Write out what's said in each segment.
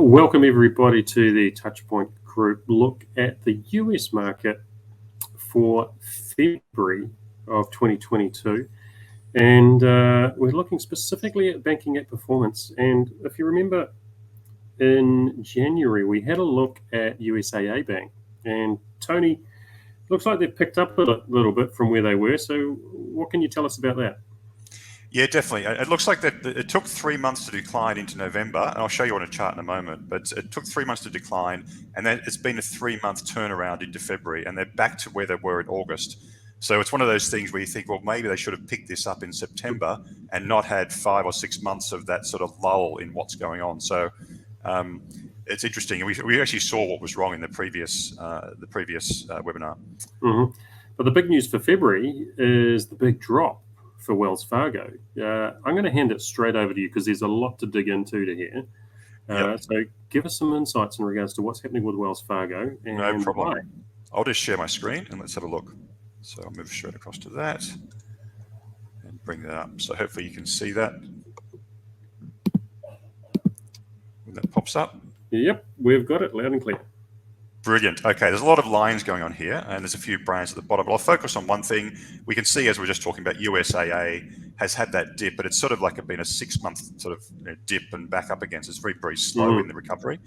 Welcome everybody to the Touchpoint Group look at the US market for February of 2022. And we're looking specifically at banking app performance. And if you remember, in January, we had a look at USAA Bank. And Tony, looks like they've picked up a little bit from where they were. So what can you tell us about that? Yeah, definitely. It looks like that it took 3 months to decline into November, and I'll show you on a chart in a moment, but it took 3 months to decline, and then it's been a 3-month turnaround into February, and they're back to where they were in August. So it's one of those things where you think, well, maybe they should have picked this up in September and not had 5 or 6 months of that sort of lull in what's going on. So it's interesting. We actually saw what was wrong in the previous webinar. Mm-hmm. But the big news for February is the big drop for Wells Fargo. I'm going to hand it straight over to you because there's a lot to dig into to here. So give us some insights in regards to what's happening with Wells Fargo and no problem. why. I'll just share my screen and let's have a look. So I'll move straight across to that and bring that up. So hopefully you can see that when that pops up. Yep, we've got it loud and clear. Brilliant. Okay, there's a lot of lines going on here, and there's a few brands at the bottom. But I'll focus on one thing. We can see, as we we're just talking about, USAA has had that dip, but it's sort of like been a 6-month sort of dip and back up again. So it's very, very slow in the recovery.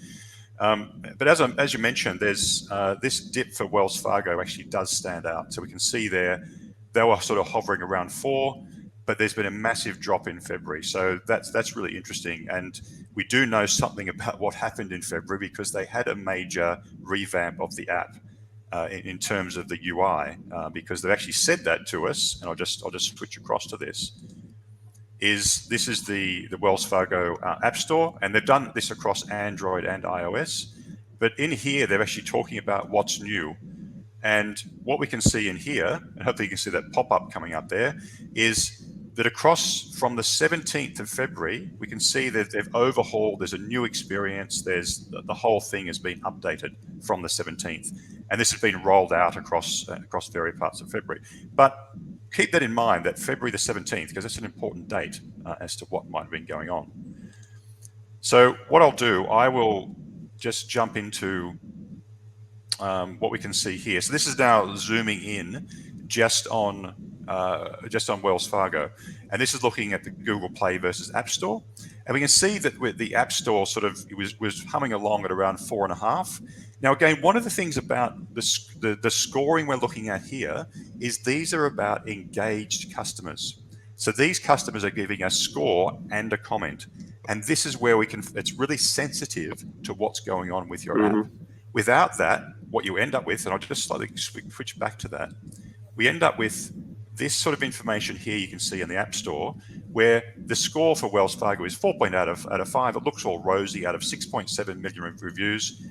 But as you mentioned, there's this dip for Wells Fargo actually does stand out. So we can see there, they were sort of hovering around 4, but there's been a massive drop in February. So that's really interesting. And we do know something about what happened in February because they had a major revamp of the app in terms of the UI, because they've actually said that to us. And I'll just switch across to this. This is the Wells Fargo App Store, and they've done this across Android and iOS. But in here, they're actually talking about what's new. And what we can see in here, and hopefully you can see that pop-up coming up there, is that across from the 17th of February, we can see that they've overhauled, there's a new experience, there's the whole thing has been updated from the 17th. And this has been rolled out across various parts of February. But keep that in mind, that February the 17th, because that's an important date as to what might have been going on. So what I'll do, I will just jump into what we can see here. So this is now zooming in just on Wells Fargo, and this is looking at the Google Play versus App Store, and we can see that with the App Store sort of it was humming along at around 4.5. Now again, one of the things about the scoring we're looking at here is these are about engaged customers. So these customers are giving a score and a comment, and this is where it's really sensitive to what's going on with your app. Without that, what you end up with, and I'll just slightly switch back to that, we end up with this sort of information here you can see in the App Store, where the score for Wells Fargo is 4 out of 5. It looks all rosy out of 6.7 million reviews.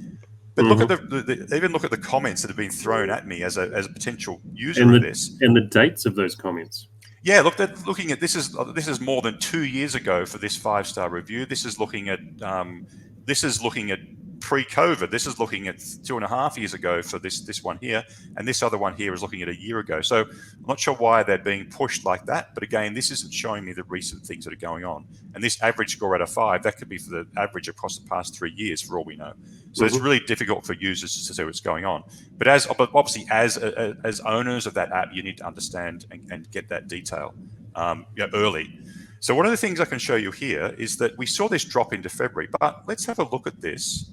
But look at even look at the comments that have been thrown at me as a potential user of this. And the dates of those comments. Yeah, look, looking at this is more than 2 years ago for this 5-star review. This is looking at pre-COVID. This is looking at 2.5 years ago for this one here, and this other one here is looking at a year ago. So I'm not sure why they're being pushed like that, but again, this isn't showing me the recent things that are going on. And this average score out of 5, that could be for the average across the past 3 years, for all we know. So it's really difficult for users to see what's going on. But obviously, as owners of that app, you need to understand and get that detail early. So one of the things I can show you here is that we saw this drop into February, but let's have a look at this.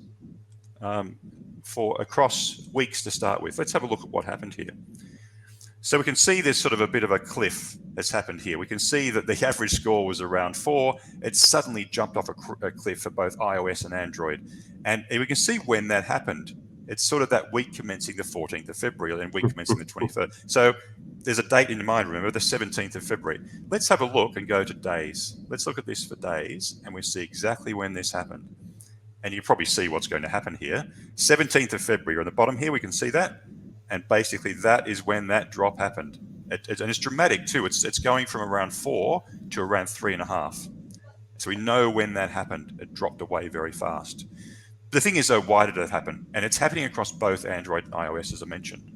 For across weeks to start with. Let's have a look at what happened here. So we can see there's sort of a bit of a cliff that's happened here. We can see that the average score was around 4. It suddenly jumped off a cliff for both iOS and Android. And we can see when that happened. It's sort of that week commencing the 14th of February and week commencing the 23rd. So there's a date in mind, remember, the 17th of February. Let's have a look and go to days. Let's look at this for days, and we see exactly when this happened. And you probably see what's going to happen here. 17th of February, on the bottom here, we can see that. And basically that is when that drop happened. And it's dramatic too. It's going from around 4 to around 3.5. So we know when that happened. It dropped away very fast. The thing is though, why did it happen? And it's happening across both Android and iOS, as I mentioned.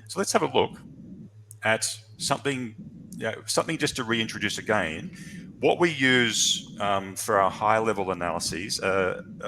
So let's have a look at something just to reintroduce again. What we use for our high-level analyses,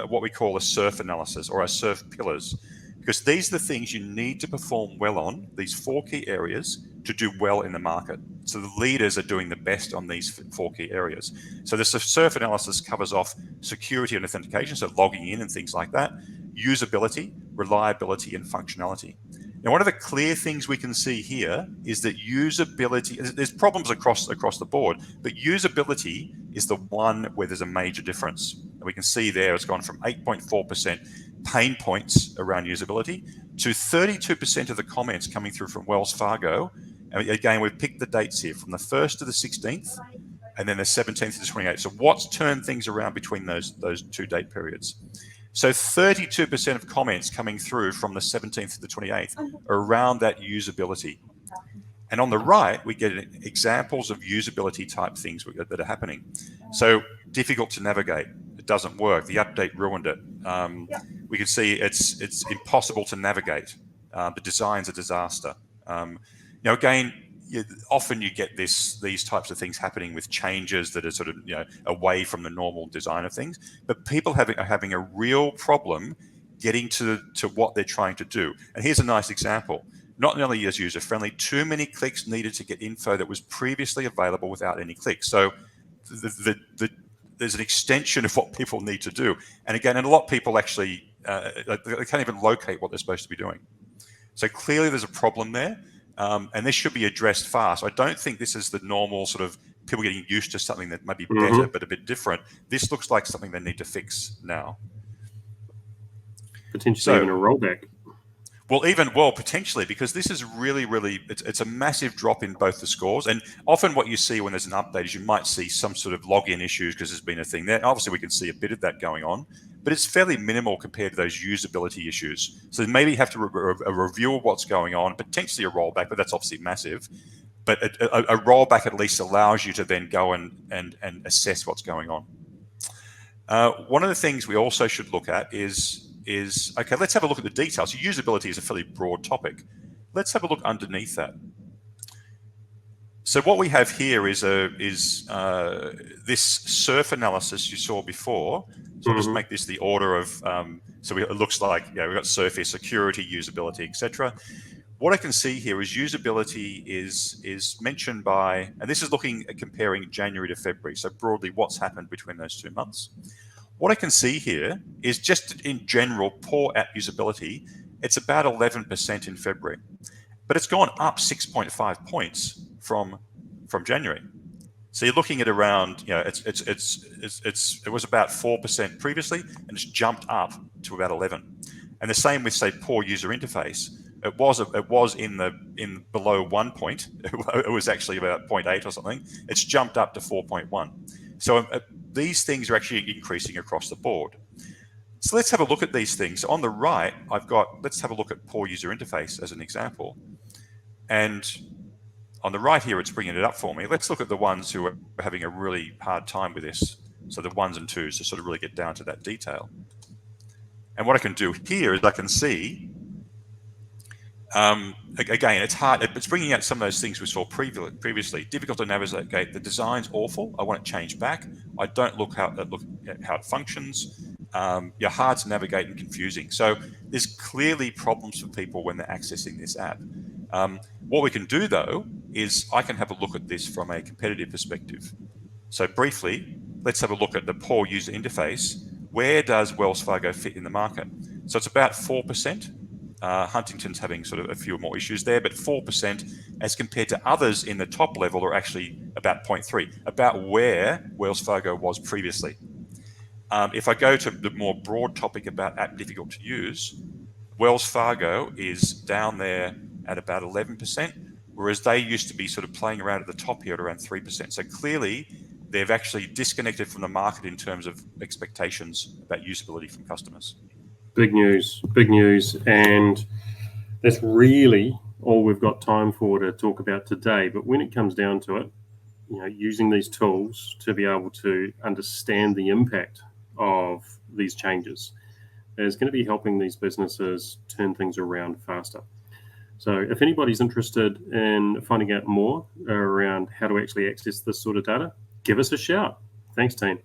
what we call a SURF analysis or our SURF pillars, because these are the things you need to perform well on, these 4 key areas, to do well in the market. So the leaders are doing the best on these 4 key areas. So the SURF analysis covers off security and authentication, so logging in and things like that, usability, reliability, and functionality. Now, one of the clear things we can see here is that usability, there's problems across the board, but usability is the one where there's a major difference. And we can see there it's gone from 8.4% pain points around usability to 32% of the comments coming through from Wells Fargo. And again, we've picked the dates here from the 1st to the 16th and then the 17th to the 28th. So what's turned things around between those 2 date periods? So 32% of comments coming through from the 17th to the 28th are around that usability. And on the right, we get examples of usability type things that are happening. So difficult to navigate. It doesn't work. The update ruined it. We can see it's impossible to navigate. The design's a disaster. Again, often you get these types of things happening with changes that are sort of away from the normal design of things. But people are having a real problem getting to what they're trying to do. And here's a nice example. Not only is user friendly, too many clicks needed to get info that was previously available without any clicks. So there's an extension of what people need to do. And again, and a lot of people actually they can't even locate what they're supposed to be doing. So clearly there's a problem there. And this should be addressed fast. I don't think this is the normal sort of people getting used to something that might be better, but a bit different. This looks like something they need to fix now. Potentially even a rollback. Well, potentially, because this is really, it's a massive drop in both the scores. And often what you see when there's an update is you might see some sort of login issues because there's been a thing there. Obviously, we can see a bit of that going on, but it's fairly minimal compared to those usability issues. So maybe you have to a review of what's going on, potentially a rollback, but that's obviously massive. But a rollback at least allows you to then go and assess what's going on. One of the things we also should look at is okay, let's have a look at the details. So usability is a fairly broad topic. Let's have a look underneath that. So what we have here is this SURF analysis you saw before. So I'll just make this the order of, it looks like, we've got SURF here, security, usability, etc. What I can see here is usability is mentioned by, and this is looking at comparing January to February. So broadly, what's happened between those 2 months. What I can see here is just in general, poor app usability. It's about 11% in February, but it's gone up 6.5 points from January. So you're looking at around, it was about 4% previously, and it's jumped up to about 11. And the same with, say, poor user interface. It was in below 1 point. It was actually about 0.8 or something. It's jumped up to 4.1. So these things are actually increasing across the board. So let's have a look at these things. On the right, let's have a look at poor user interface as an example. And on the right here, it's bringing it up for me. Let's look at the ones who are having a really hard time with this. So the 1s and 2s to sort of really get down to that detail. And what I can do here is I can see, again, it's hard. It's bringing out some of those things we saw previously. Difficult to navigate. The design's awful. I want it changed back. I don't look at how it functions. You're hard to navigate and confusing. So there's clearly problems for people when they're accessing this app. What we can do, though, is I can have a look at this from a competitive perspective. So briefly, let's have a look at the poor user interface. Where does Wells Fargo fit in the market? So it's about 4%. Huntington's having sort of a few more issues there, but 4% as compared to others in the top level are actually about 0.3, about where Wells Fargo was previously. If I go to the more broad topic about app difficult to use, Wells Fargo is down there at about 11%, whereas they used to be sort of playing around at the top here at around 3%. So clearly, they've actually disconnected from the market in terms of expectations about usability from customers. Big news, and that's really all we've got time for to talk about today. But when it comes down to it, using these tools to be able to understand the impact of these changes is going to be helping these businesses turn things around faster. So if anybody's interested in finding out more around how to actually access this sort of data, give us a shout. Thanks, team.